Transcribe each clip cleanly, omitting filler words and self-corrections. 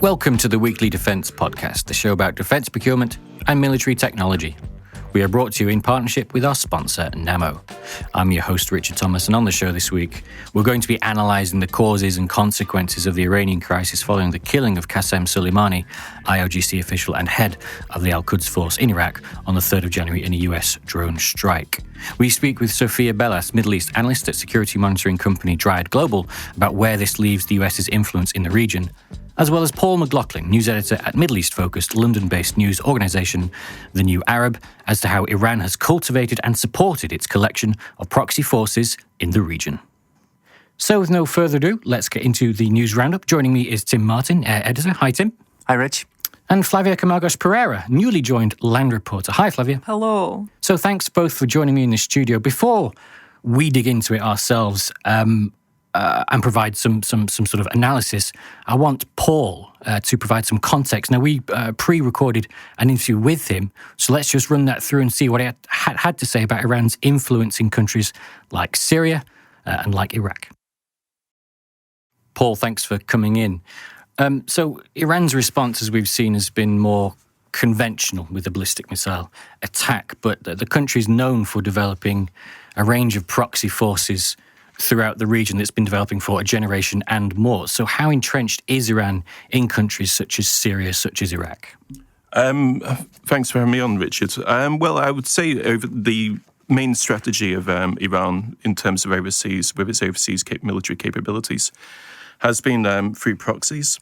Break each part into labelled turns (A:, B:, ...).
A: Welcome to the Weekly Defence Podcast, the show about defence procurement and military technology. We are brought to you in partnership with our sponsor, Nammo. I'm your host, Richard Thomas, and on the show this week, we're going to be analysing the causes and consequences of the Iranian crisis following the killing of Qasem Soleimani, IRGC official and head of the Al-Quds force in Iraq on the 3rd of January in a US drone strike. We speak with Sophia Bellas, Middle East analyst at security monitoring company Dryad Global, about where this leaves the US's influence in the region, as well as Paul McLaughlin, news editor at Middle East-focused London-based news organisation The New Arab, as to how Iran has cultivated and supported its collection of proxy forces in the region. So with no further ado, let's get into the news roundup. Joining me is Tim Martin, editor. Hi, Tim.
B: Hi, Rich.
A: And Flavia Camargos Pereira, newly joined land reporter. Hi, Flavia.
C: Hello.
A: So thanks both for joining me in the studio. Before we dig into it ourselves, and provide some sort of analysis, I want Paul to provide some context. Now, we pre-recorded an interview with him, so let's just run that through and see what he had to say about Iran's influence in countries like Syria and like Iraq. Paul, thanks for coming in. So Iran's response, as we've seen, has been more conventional with the ballistic missile attack, but the country is known for developing a range of proxy forces throughout the region that's been developing for a generation and more. So how entrenched is Iran in countries such as Syria, such as Iraq?
D: Thanks for having me on, Richard. Well, I would say over the main strategy of Iran in terms of overseas, with its overseas military capabilities, has been through proxies.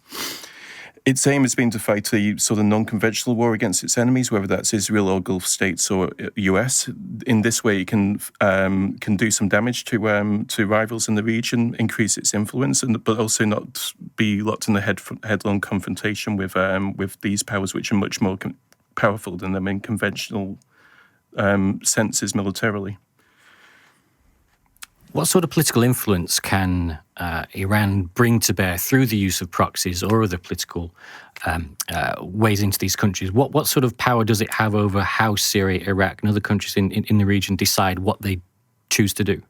D: Its aim has been to fight a sort of non-conventional war against its enemies, whether that's Israel or Gulf states or US. In this way, it can do some damage to rivals in the region, increase its influence, but also not be locked in a headlong confrontation with these powers, which are much more powerful than them in conventional senses militarily.
A: What sort of political influence can Iran bring to bear through the use of proxies or other political ways into these countries? What sort of power does it have over how Syria, Iraq and other countries in the region decide what they choose to do?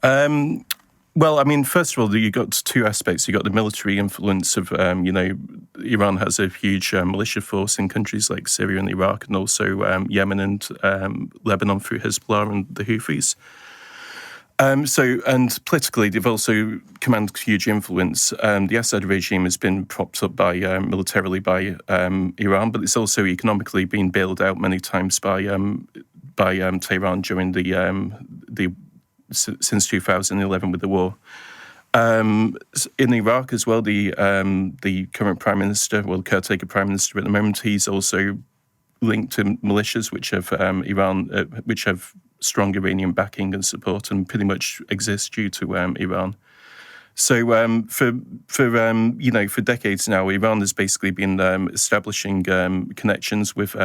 D: Well, I mean, first of all, you've got two aspects. You've got the military influence of, Iran has a huge militia force in countries like Syria and Iraq, and also Yemen and Lebanon through Hezbollah and the Houthis. And politically, they've also commanded huge influence. The Assad regime has been propped up militarily by Iran, but it's also economically been bailed out many times by Tehran during since 2011 with the war. In Iraq as well, the current prime minister, caretaker prime minister at the moment, he's also linked to militias which have which have strong Iranian backing and support, and pretty much exist due to Iran. So for decades now, Iran has basically been establishing connections with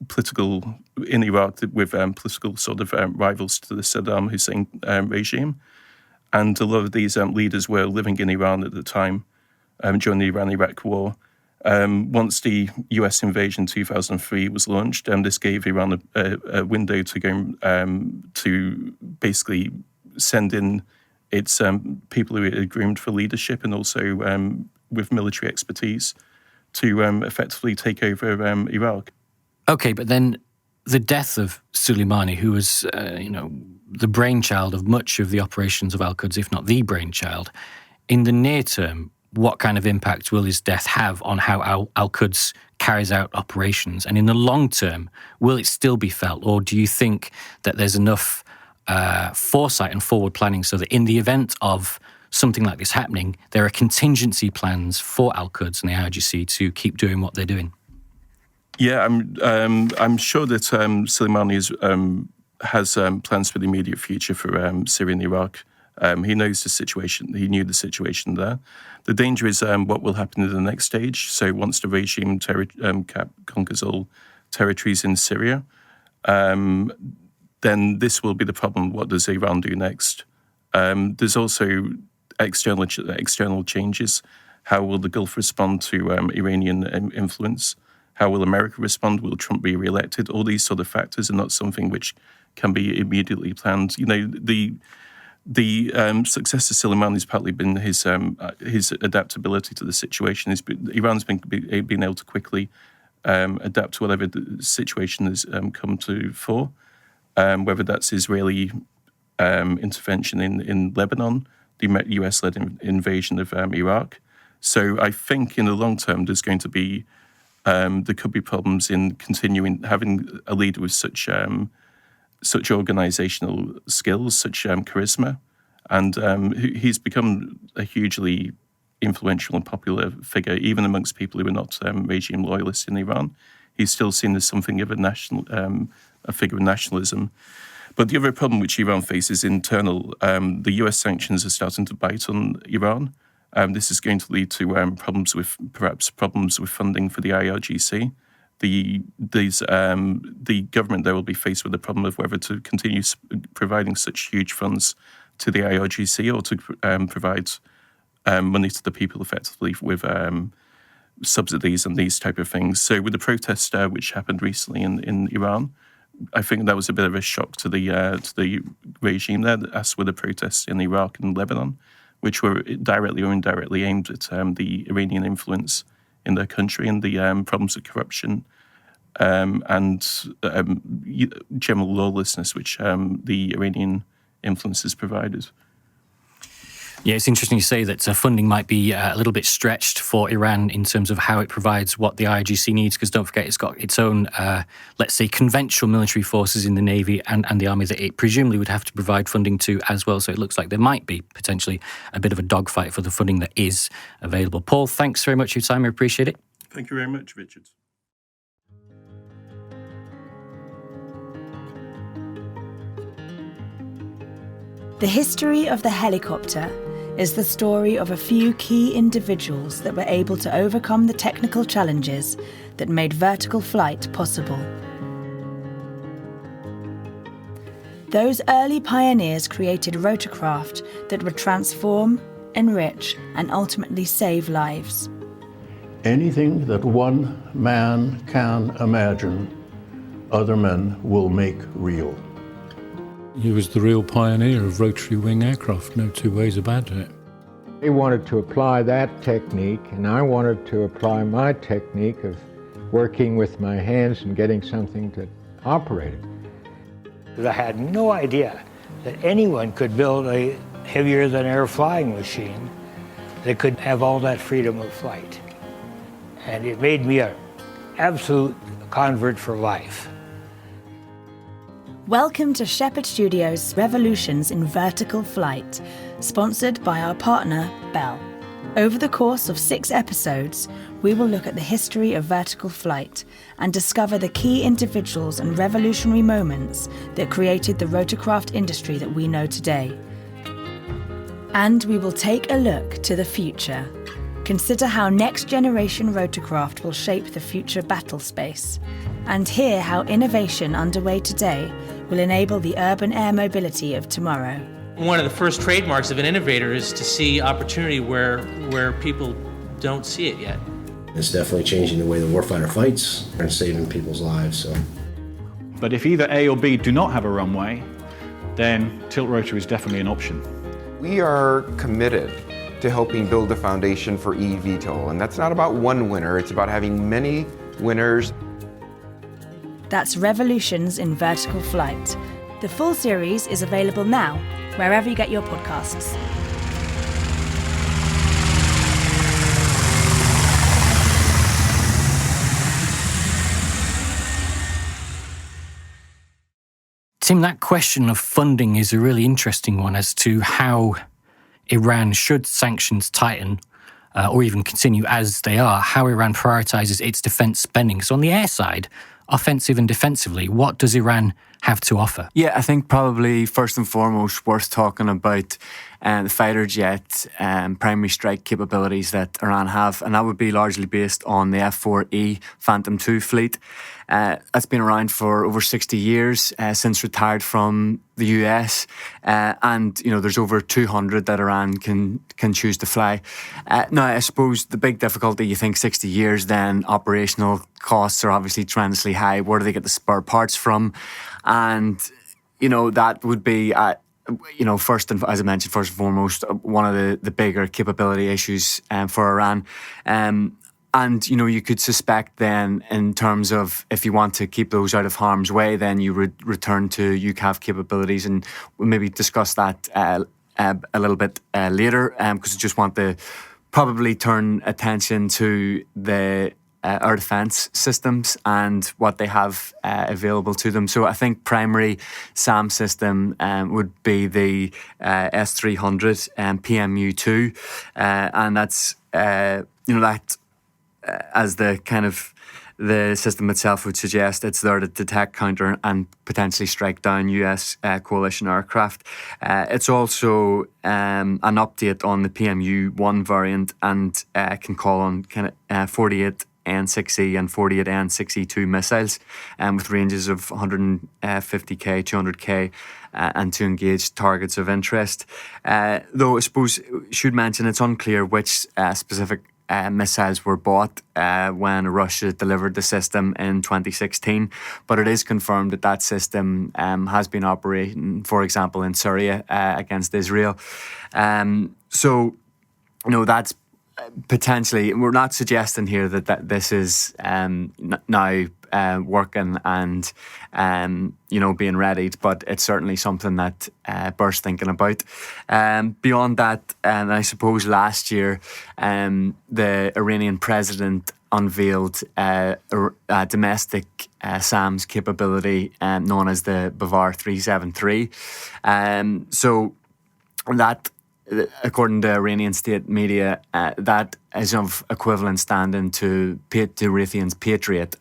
D: political in Iraq with political sort of rivals to the Saddam Hussein regime, and a lot of these leaders were living in Iran at the time during the Iran-Iraq war. Once the US invasion in 2003 was launched, this gave Iran a window to go to basically send in its people who are groomed for leadership and also with military expertise to effectively take over Iraq.
A: Okay, but then the death of Soleimani, who was the brainchild of much of the operations of Al-Quds, if not the brainchild, in the near term, what kind of impact will his death have on how Al-Quds carries out operations? And in the long term, will it still be felt? Or do you think that there's enough foresight and forward planning so that in the event of something like this happening, there are contingency plans for Al-Quds and the IRGC to keep doing what they're doing?
D: Yeah, I'm sure that Soleimani has plans for the immediate future for Syria and Iraq. He knows the situation. He knew the situation there. The danger is what will happen in the next stage. So once the regime conquers all territories in Syria, then this will be the problem. What does Iran do next? There's also external changes. How will the Gulf respond to Iranian influence? How will America respond? Will Trump be re-elected? All these sort of factors are not something which can be immediately planned. The success of Soleimani has partly been his adaptability to the situation. Iran's been able to quickly adapt to whatever the situation has come to fore, whether that's Israeli intervention in Lebanon, the US-led invasion of Iraq. So I think in the long term, there could be problems in continuing having a leader with such organizational skills, such charisma, and he's become a hugely influential and popular figure, even amongst people who are not regime loyalists in Iran. He's still seen as something of a figure of nationalism. But the other problem which Iran faces is internal. The US sanctions are starting to bite on Iran. This is going to lead to problems with funding for the IRGC. The government there will be faced with the problem of whether to continue providing such huge funds to the IRGC or to provide money to the people effectively with subsidies and these type of things. So with the protest which happened recently in Iran, I think that was a bit of a shock to the regime there, as were the protests in Iraq and Lebanon, which were directly or indirectly aimed at the Iranian influence in their country and the problems of corruption and general lawlessness which the Iranian influence has provided.
A: Yeah, it's interesting to say that funding might be a little bit stretched for Iran in terms of how it provides what the IRGC needs, because don't forget it's got its own, let's say, conventional military forces in the Navy and the Army that it presumably would have to provide funding to as well. So it looks like there might be potentially a bit of a dogfight for the funding that is available. Paul, thanks very much for your time. I appreciate it.
D: Thank you very much, Richard.
B: The history of the helicopter is the story of a few key individuals that were able to overcome the technical challenges that made vertical flight possible. Those early pioneers created rotorcraft that would transform, enrich, and ultimately save lives.
C: Anything that one man can imagine, other men will make real.
E: He was the real pioneer of rotary wing aircraft, no two ways about it.
F: He wanted to apply that technique, and I wanted to apply my technique of working with my hands and getting something that operated.
G: I had no idea that anyone could build a heavier-than-air flying machine that could have all that freedom of flight. And it made me an absolute convert for life.
B: Welcome to Shephard Studios' Revolutions in Vertical Flight, sponsored by our partner, Bell. Over the course of 6 episodes, we will look at the history of vertical flight and discover the key individuals and revolutionary moments that created the rotorcraft industry that we know today. And we will take a look to the future. Consider how next-generation rotorcraft will shape the future battle space, and hear how innovation underway today will enable the urban air mobility of tomorrow.
H: One of the first trademarks of an innovator is to see opportunity where people don't see it yet.
I: It's definitely changing the way the warfighter fights and saving people's lives. So.
J: But if either A or B do not have a runway, then tilt rotor is definitely an option.
K: We are committed to helping build the foundation for eVTOL, and that's not about one winner, it's about having many winners.
B: That's Revolutions in Vertical Flight. The full series is available now, wherever you get your podcasts.
A: Tim, that question of funding is a really interesting one as to how Iran, should sanctions tighten or even continue as they are, how Iran prioritizes its defense spending. So on the air side, offensive and defensively, what does Iran have to offer?
L: Yeah, I think probably first and foremost worth talking about the fighter jet primary strike capabilities that Iran have, and that would be largely based on the F-4E Phantom II fleet. That's been around for over 60 years, since retired from the US, and there's over 200 that Iran can choose to fly. Now, I suppose the big difficulty, you think 60 years, then operational costs are obviously tremendously high. Where do they get the spare parts from? And that would be first and foremost, one of the bigger capability issues for Iran. And, you could suspect then, in terms of if you want to keep those out of harm's way, then you would return to UCAV capabilities, and we'll maybe discuss that a little bit later, because I just want to probably turn attention to the air defence systems and what they have available to them. So I think primary SAM system would be the S300 PMU2, and that's, that as the kind of the system itself would suggest, it's there to detect, counter and potentially strike down US coalition aircraft. It's also an update on the PMU1 variant, and can call on kind of 48 N6E and 48 N6E2 missiles, with ranges of 150k, 200k, and to engage targets of interest. Though I suppose should mention it's unclear which specific missiles were bought when Russia delivered the system in 2016, but it is confirmed that system has been operating, for example, in Syria against Israel. So, that's potentially, we're not suggesting here that this is now working and being readied, but it's certainly something that bears thinking about. Beyond that, I suppose last year the Iranian president unveiled a domestic SAMS capability known as the Bavar 373. So that, according to Iranian state media, that is of equivalent standing to Raytheon's Patriot.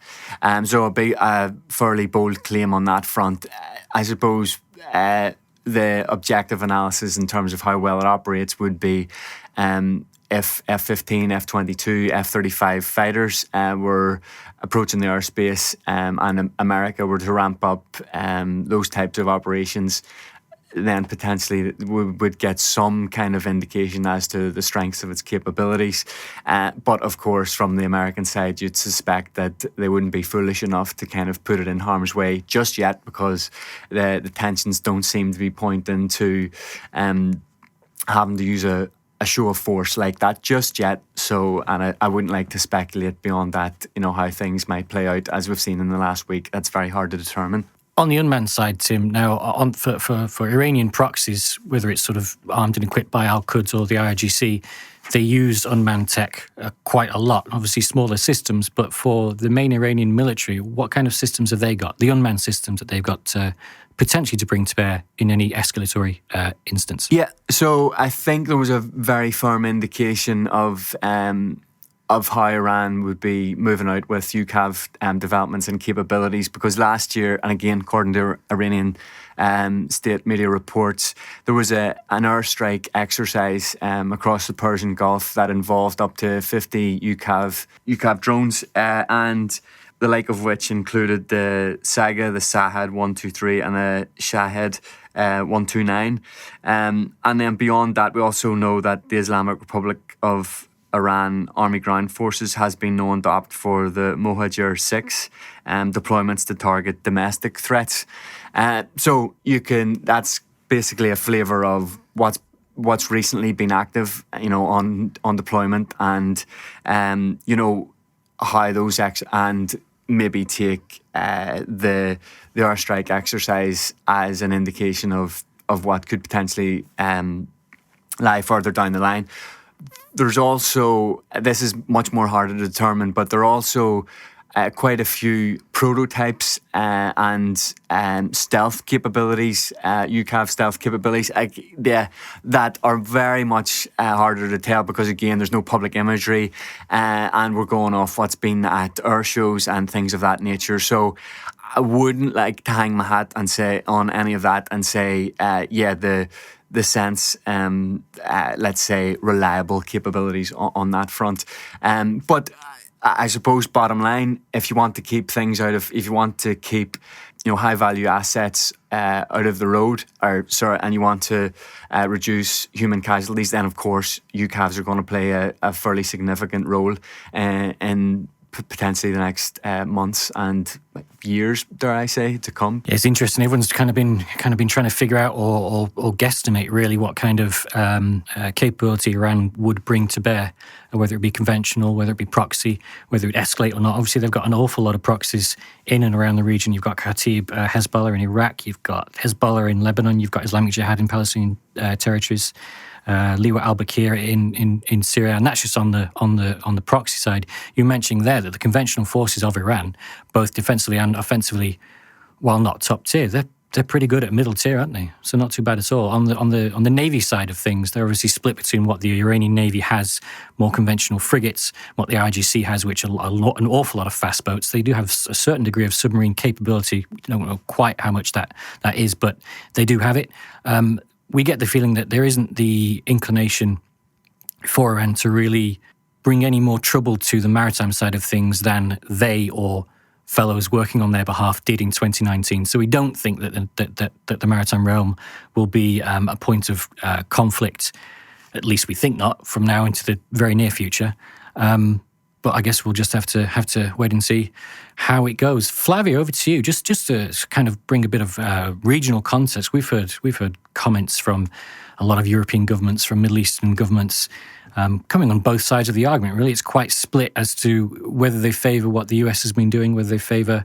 L: So a fairly bold claim on that front. I suppose the objective analysis in terms of how well it operates would be if F-15, F-22, F-35 fighters were approaching the airspace and America were to ramp up those types of operations, then potentially we would get some kind of indication as to the strengths of its capabilities. But of course, from the American side, you'd suspect that they wouldn't be foolish enough to kind of put it in harm's way just yet, because the tensions don't seem to be pointing to having to use a show of force like that just yet. So, and I wouldn't like to speculate beyond that, how things might play out, as we've seen in the last week. That's very hard to determine.
A: On the unmanned side, Tim, now for Iranian proxies, whether it's sort of armed and equipped by Al-Quds or the IRGC, they use unmanned tech quite a lot. Obviously smaller systems, but for the main Iranian military, what kind of systems have they got? The unmanned systems that they've got potentially to bring to bear in any escalatory instance? Yeah,
L: so I think there was a very firm indication of how Iran would be moving out with UCAV developments and capabilities, because last year, and again according to Iranian state media reports, there was an airstrike exercise across the Persian Gulf that involved up to 50 UCAV drones, and the like of which included the Saga, the Sahad 123 and the Shahed 129. And then beyond that, we also know that the Islamic Republic of Iran Army Ground Forces has been known to opt for the Mohajir 6 deployments to target domestic threats. So that's basically a flavour of what's recently been active, on deployment, and how those and maybe take the airstrike exercise as an indication of what could potentially lie further down the line. There's also, this is much more harder to determine, but there are also quite a few prototypes and stealth capabilities, UCAV stealth capabilities, that are very much harder to tell, because again, there's no public imagery, and we're going off what's been at air shows and things of that nature. So I wouldn't like to hang my hat and say on any of that and say, the sense, let's say, reliable capabilities on that front. But I suppose bottom line, if you want to keep if you want to keep, high value assets out of the road, and you want to reduce human casualties, then of course UCAVs are going to play a fairly significant role in potentially the next months and years, dare I say, to come.
A: Yeah, it's interesting. Everyone's kind of been trying to figure out or guesstimate really what kind of capability Iran would bring to bear, whether it be conventional, whether it be proxy, whether it would escalate or not. Obviously, they've got an awful lot of proxies in and around the region. You've got Khatib Hezbollah in Iraq, you've got Hezbollah in Lebanon, you've got Islamic Jihad in Palestinian territories, Liwa al-Bakir in Syria, and that's just on the proxy side. You're mentioning there that the conventional forces of Iran, both defensively and offensively, while not top tier, they're pretty good at middle tier, aren't they? So not too bad at all. On the Navy side of things, they're obviously split between what the Iranian Navy has, more conventional frigates, what the IRGC has, which are an awful lot of fast boats. They do have a certain degree of submarine capability. We don't know quite how much that is, but they do have it. We get the feeling that there isn't the inclination for Iran to really bring any more trouble to the maritime side of things than they or fellows working on their behalf did in 2019. So we don't think that the maritime realm will be a point of conflict, at least we think not, from now into the very near future. But I guess we'll just have to wait and see how it goes. Flavia, over to you. Just to kind of bring a bit of regional context. We've heard comments from a lot of European governments, from Middle Eastern governments, coming on both sides of the argument. Really, it's quite split as to whether they favour what the US has been doing, whether they favour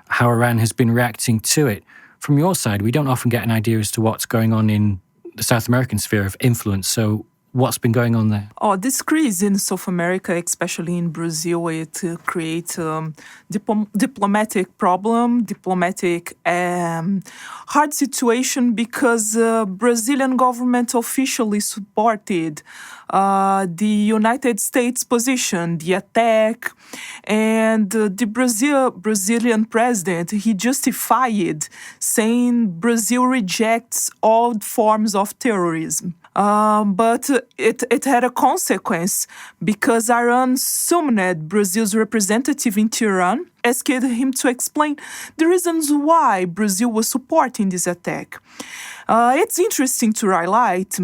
A: how Iran has been reacting to it. From your side, we don't often get an idea as to what's going on in the South American sphere of influence. So what's been going on there?
M: This crisis in South America, especially in Brazil, it creates diplomatic problem, hard situation, because Brazilian government officially supported the United States position, the attack, and the Brazilian president, he justified saying Brazil rejects all forms of terrorism. But it had a consequence, because Iran summoned Brazil's representative in Tehran, asked him to explain the reasons why Brazil was supporting this attack. It's interesting to highlight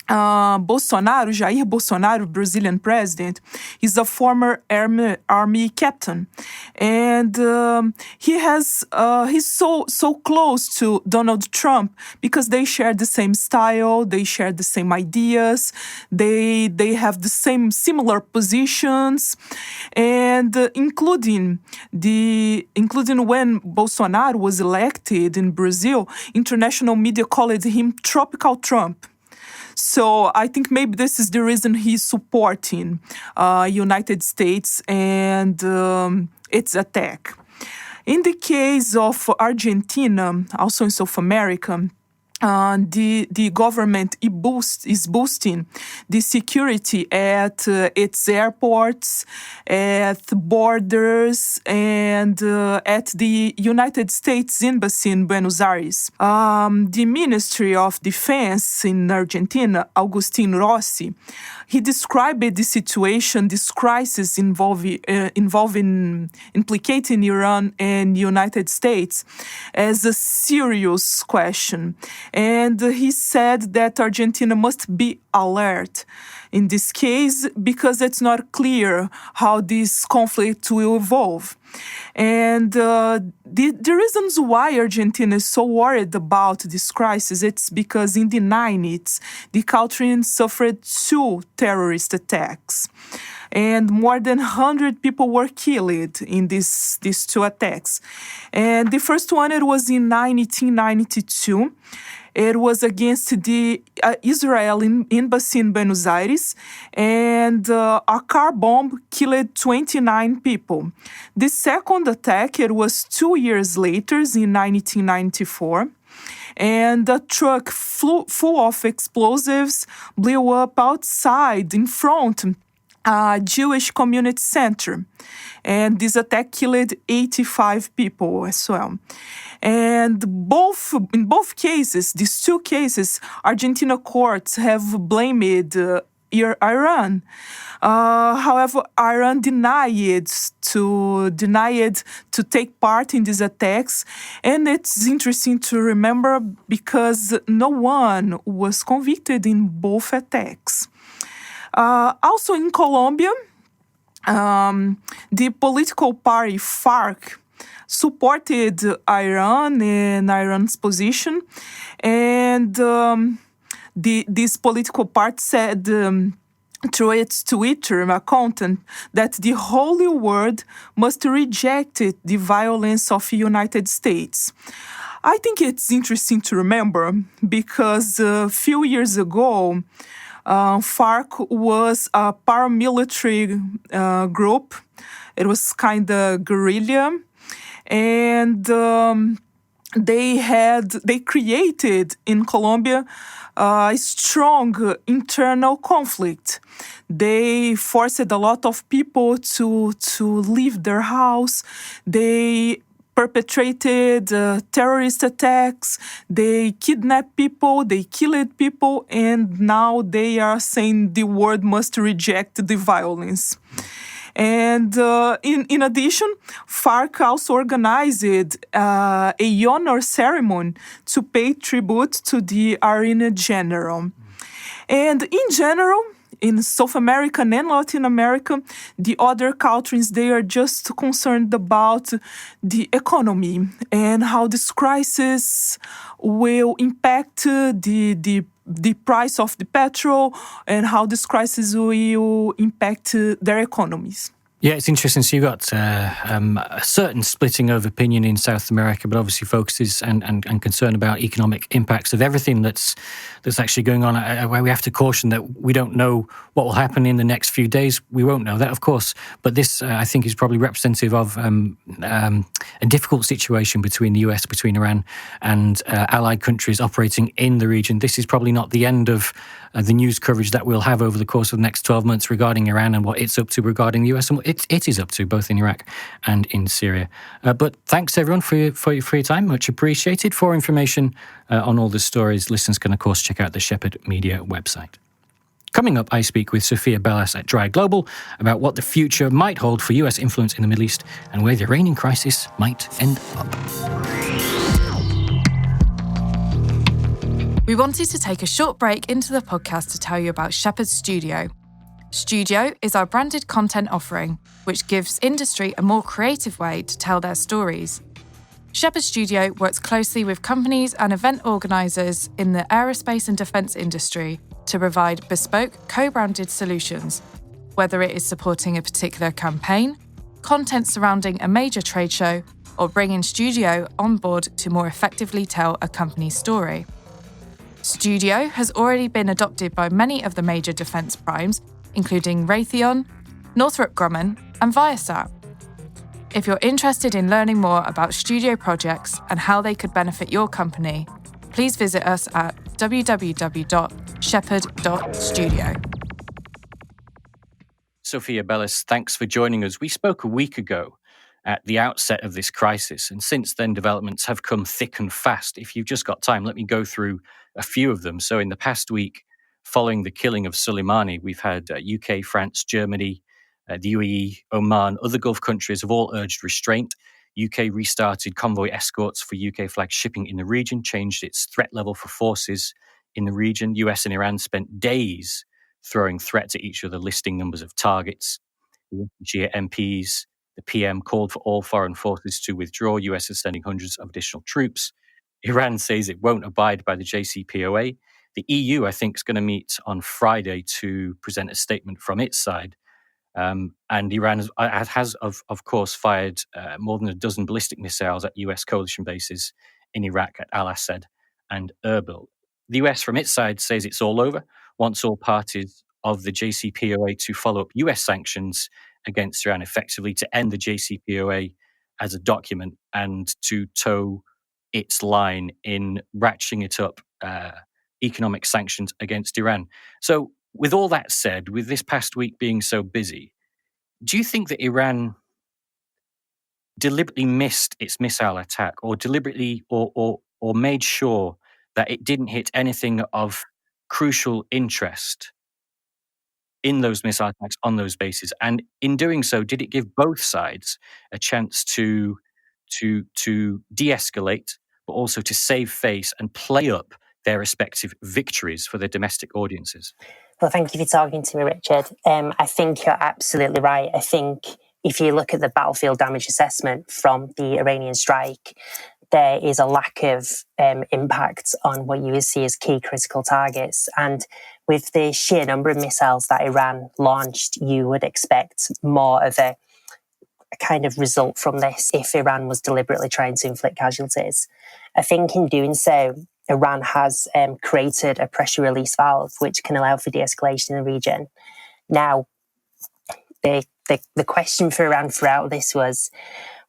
M: Jair Bolsonaro, Brazilian president, is a former army captain, and he's so close to Donald Trump because they share the same style, they share the same ideas, they have the same similar positions, and including when Bolsonaro was elected in Brazil, international media called him Tropical Trump. So I think maybe this is the reason he's supporting United States and its attack. In the case of Argentina, also in South America, the government is boosting the security at its airports, at borders, and at the United States Embassy in Buenos Aires. The Ministry of Defense in Argentina, Agustin Rossi, he described the situation, this crisis implicating Iran and the United States, as a serious question. And he said that Argentina must be alert in this case because it's not clear how this conflict will evolve. And the reasons why Argentina is so worried about this crisis, it's because in the 90s, the country suffered 2 terrorist attacks. And more than 100 people were killed in these 2 attacks. And the first one, it was in 1992. It was against the Israel embassy in Buenos Aires, and a car bomb killed 29 people. The second attack, it was 2 years later, in 1994, and a truck full of explosives blew up outside in front a Jewish community center. And this attack killed 85 people as well. And in both cases, these 2 cases, Argentina courts have blamed Iran. However, Iran denied to take part in these attacks, and it's interesting to remember because no one was convicted in both attacks. Also in Colombia, the political party FARC supported Iran and Iran's position, and this political party said through its Twitter account that the whole world must reject the violence of the United States. I think it's interesting to remember because a few years ago, FARC was a paramilitary group. It was kind of guerrilla, and they created in Colombia a strong internal conflict. They forced a lot of people to leave their house. They perpetrated terrorist attacks, they kidnapped people, they killed people, and now they are saying the world must reject the violence. And in addition, FARC also organized a honor ceremony to pay tribute to the Iranian general. And in general, in South America and Latin America, the other countries, they are just concerned about the economy and how this crisis will impact the price of the petrol and how this crisis will impact their economies.
A: Yeah, it's interesting. So you've got a certain splitting of opinion in South America, but obviously focuses and concern about economic impacts of everything that's actually going on. Where we have to caution that we don't know what will happen in the next few days. We won't know that, of course. But this, I think, is probably representative of a difficult situation between the US, between Iran and allied countries operating in the region. This is probably not the end of the news coverage that we'll have over the course of the next 12 months regarding Iran and what it's up to regarding the US and what it is up to, both in Iraq and in Syria. But thanks, everyone, for your time. Much appreciated. For information on all the stories, listeners can, of course, check out the Shephard Media website. Coming up, I speak with Sophia Bellas at Dry Global about what the future might hold for US influence in the Middle East and where the Iranian crisis might end up.
N: We wanted to take a short break into the podcast to tell you about Shephard Studio. Studio is our branded content offering, which gives industry a more creative way to tell their stories. Shephard Studio works closely with companies and event organisers in the aerospace and defence industry to provide bespoke, co-branded solutions, whether it is supporting a particular campaign, content surrounding a major trade show, or bringing Studio on board to more effectively tell a company's story. Studio has already been adopted by many of the major defence primes, including Raytheon, Northrop Grumman, and Viasat. If you're interested in learning more about Studio projects and how they could benefit your company, please visit us at www.shephard.studio.
A: Sophia Bellas, thanks for joining us. We spoke a week ago at the outset of this crisis, and since then developments have come thick and fast. If you've just got time, let me go through a few of them. So in the past week, following the killing of Soleimani, we've had UK, France, Germany, the UAE, Oman, other Gulf countries have all urged restraint. UK restarted convoy escorts for UK flag shipping in the region, changed its threat level for forces in the region. US and Iran spent days throwing threats at each other, listing numbers of targets. Shia MPs, the PM called for all foreign forces to withdraw. US is sending hundreds of additional troops. Iran says it won't abide by the JCPOA. The EU, I think, is going to meet on Friday to present a statement from its side. And Iran has of course, fired more than a dozen ballistic missiles at US coalition bases in Iraq at Al-Assad and Erbil. The US, from its side, says it's all over, wants all parties of the JCPOA to follow up US sanctions against Iran, effectively to end the JCPOA as a document and to toe its line in ratcheting it up economic sanctions against Iran. So with all that said, with this past week being so busy, do you think that Iran deliberately missed its missile attack or deliberately or made sure that it didn't hit anything of crucial interest in those missile attacks on those bases? And in doing so, did it give both sides a chance to de-escalate, but also to save face and play up their respective victories for their domestic audiences?
O: Well, thank you for talking to me, Richard. I think you're absolutely right. I think if you look at the battlefield damage assessment from the Iranian strike, there is a lack of impact on what you would see as key critical targets. And with the sheer number of missiles that Iran launched, you would expect more of a kind of result from this if Iran was deliberately trying to inflict casualties. I think in doing so, Iran has created a pressure release valve which can allow for de-escalation in the region. Now, the question for Iran throughout this was,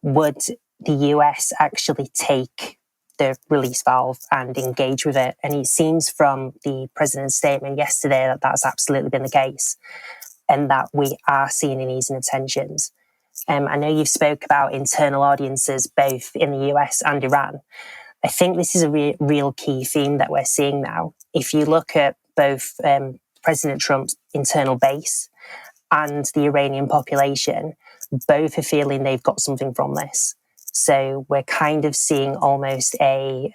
O: would the US actually take the release valve and engage with it? And it seems from the president's statement yesterday that that's absolutely been the case, and that we are seeing an easing of tensions. I know you've spoke about internal audiences both in the US and Iran. I think this is a real key theme that we're seeing now. If you look at both President Trump's internal base and the Iranian population, both are feeling they've got something from this. So we're kind of seeing almost a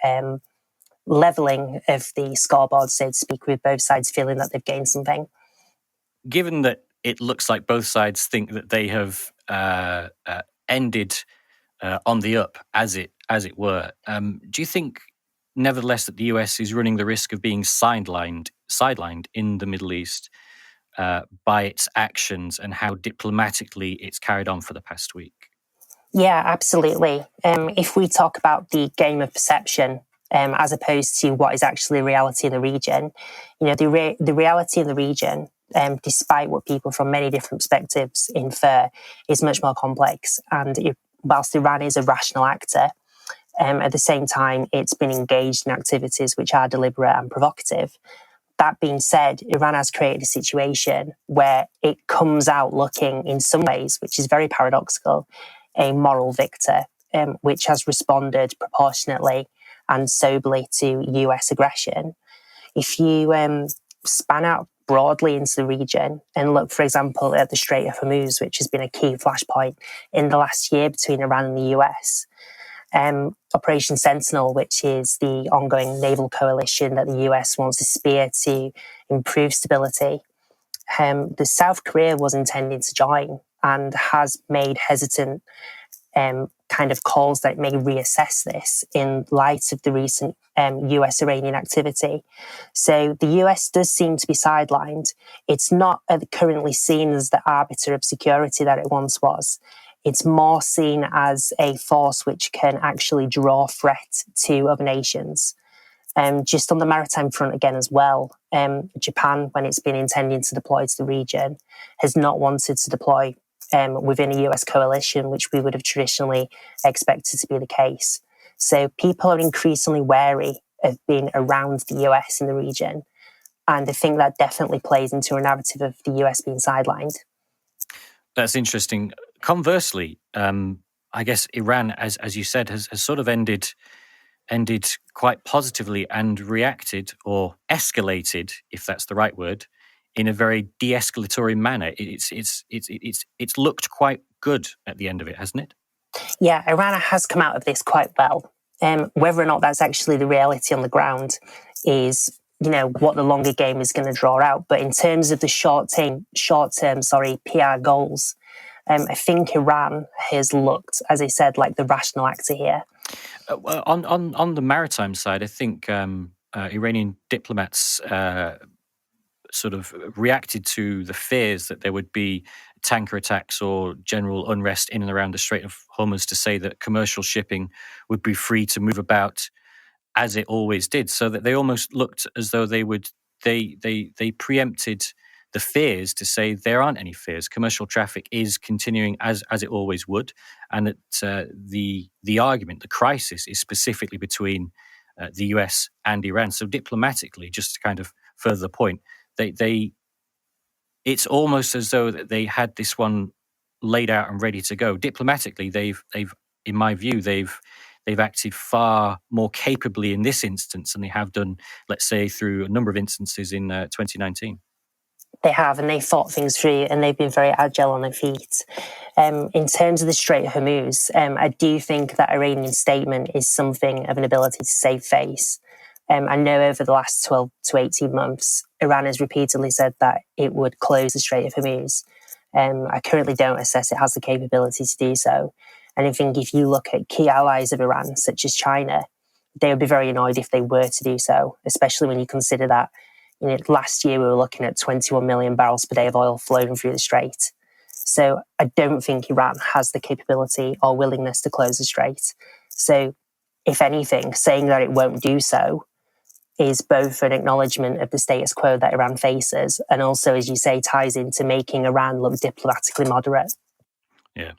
O: levelling of the scoreboard, so to speak, with both sides feeling that they've gained something.
A: Given that it looks like both sides think that they have ended on the up, as it were, do you think, nevertheless, that the US is running the risk of being sidelined in the Middle East by its actions and how diplomatically it's carried on for the past week?
O: Yeah, absolutely. If we talk about the game of perception as opposed to what is actually reality in the region, you know, the reality in the region, despite what people from many different perspectives infer, is much more complex. And whilst Iran is a rational actor, at the same time, it's been engaged in activities which are deliberate and provocative. That being said, Iran has created a situation where it comes out looking, in some ways, which is very paradoxical, a moral victor, which has responded proportionately and soberly to US aggression. If you span out broadly into the region and look, for example, at the Strait of Hormuz, which has been a key flashpoint in the last year between Iran and the US, Operation Sentinel, which is the ongoing naval coalition that the US wants to spear to improve stability, the South Korea was intending to join and has made hesitant kind of calls that may reassess this in light of the recent US-Iranian activity. So the US does seem to be sidelined. It's not currently seen as the arbiter of security that it once was. It's more seen as a force which can actually draw threat to other nations. Just on the maritime front again as well, Japan, when it's been intending to deploy to the region, has not wanted to deploy within a US coalition, which we would have traditionally expected to be the case. So people are increasingly wary of being around the US in the region. And I think that definitely plays into a narrative of the US being sidelined.
A: That's interesting. Conversely, I guess Iran, as you said, has sort of ended quite positively and reacted or escalated, if that's the right word, in a very de-escalatory manner. It's looked quite good at the end of it, hasn't it?
O: Yeah, Iran has come out of this quite well. Whether or not that's actually the reality on the ground is, you know, what the longer game is going to draw out. But in terms of the short-term PR goals, I think Iran has looked, as I said, like the rational actor here.
A: On the maritime side, I think Iranian diplomats sort of reacted to the fears that there would be tanker attacks or general unrest in and around the Strait of Hormuz to say that commercial shipping would be free to move about as it always did, so that they almost looked as though they preempted the fears to say there aren't any fears. Commercial traffic is continuing as it always would, and that the argument, the crisis, is specifically between the US and Iran. So diplomatically, just to kind of further the point, it's almost as though that they had this one laid out and ready to go. Diplomatically, they've in my view, they've acted far more capably in this instance than they have done, let's say, through a number of instances in 2019.
O: They have, and they thought things through, and they've been very agile on their feet. In terms of the Strait of Hormuz, I do think that Iranian statement is something of an ability to save face. I know over the last 12 to 18 months, Iran has repeatedly said that it would close the Strait of Hormuz. I currently don't assess it has the capability to do so. And I think if you look at key allies of Iran, such as China, they would be very annoyed if they were to do so, especially when you consider that last year we were looking at 21 million barrels per day of oil flowing through the Strait. So I don't think Iran has the capability or willingness to close the Strait. So if anything, saying that it won't do so is both an acknowledgement of the status quo that Iran faces and also, as you say, ties into making Iran look diplomatically moderate.
A: Yeah.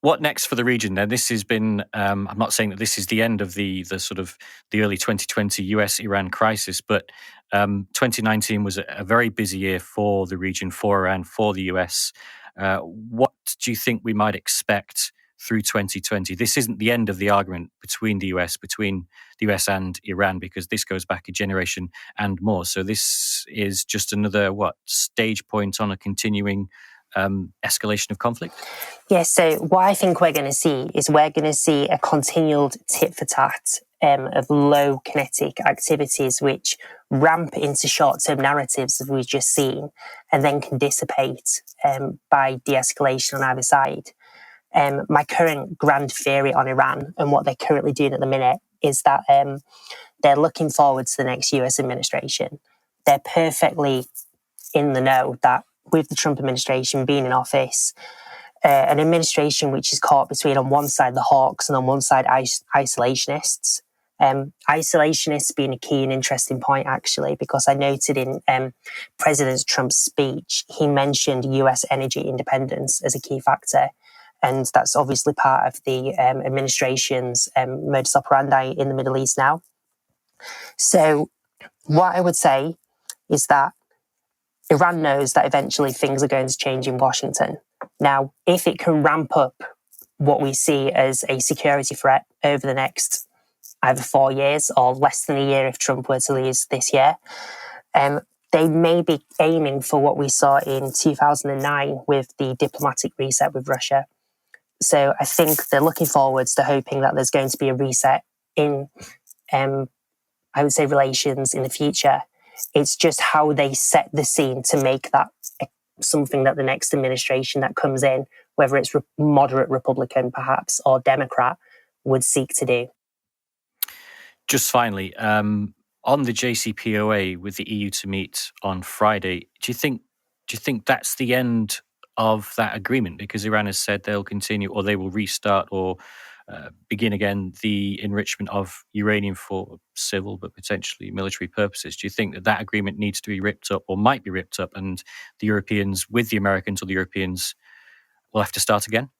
A: What next for the region then? This has been, I'm not saying that this is the end of the sort of the early 2020 US-Iran crisis, but 2019 was a very busy year for the region, for Iran, for the US. What do you think we might expect through 2020? This isn't the end of the argument between the US and Iran, because this goes back a generation and more. So this is just another, stage point on a continuing escalation of conflict?
O: Yes, so what I think we're going to see is a continued tit for tat of low kinetic activities which ramp into short-term narratives, as we've just seen, and then can dissipate by de-escalation on either side. My current grand theory on Iran and what they're currently doing at the minute is that they're looking forward to the next US administration. They're perfectly in the know that with the Trump administration being in office, an administration which is caught between on one side the hawks and on one side isolationists. Isolationists being a key and interesting point, actually, because I noted in President Trump's speech, he mentioned US energy independence as a key factor. And that's obviously part of the administration's modus operandi in the Middle East now. So what I would say is that Iran knows that eventually things are going to change in Washington. Now, if it can ramp up what we see as a security threat over the next either 4 years or less than a year if Trump were to lose this year, they may be aiming for what we saw in 2009 with the diplomatic reset with Russia. So I think they're looking forwards to hoping that there's going to be a reset in, I would say, relations in the future. It's just how they set the scene to make that something that the next administration that comes in, whether it's moderate Republican perhaps or Democrat, would seek to do.
A: Just finally, on the JCPOA with the EU to meet on Friday, do you think that's the end of that agreement? Because Iran has said they'll continue, or they will restart or begin again the enrichment of uranium for civil but potentially military purposes. Do you think that agreement needs to be ripped up or might be ripped up, and the Europeans, with the Americans or the Europeans, will have to start again?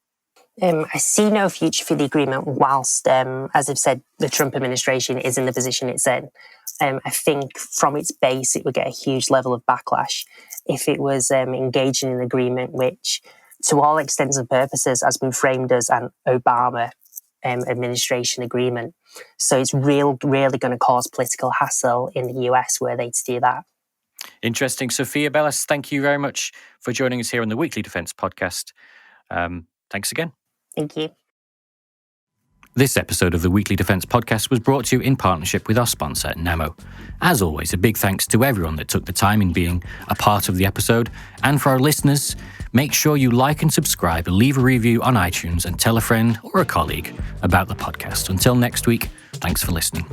O: I see no future for the agreement whilst, as I've said, the Trump administration is in the position it's in. I think from its base, it would get a huge level of backlash if it was engaging in an agreement which, to all extents and purposes, has been framed as an Obama administration agreement. So it's really going to cause political hassle in the US were they to do that.
A: Interesting. Sophia Bellis, thank you very much for joining us here on the Weekly Defence Podcast. Thanks again.
O: Thank you.
A: This episode of the Weekly Defence Podcast was brought to you in partnership with our sponsor, Namo. As always, a big thanks to everyone that took the time in being a part of the episode. And for our listeners, make sure you like and subscribe, leave a review on iTunes, and tell a friend or a colleague about the podcast. Until next week, thanks for listening.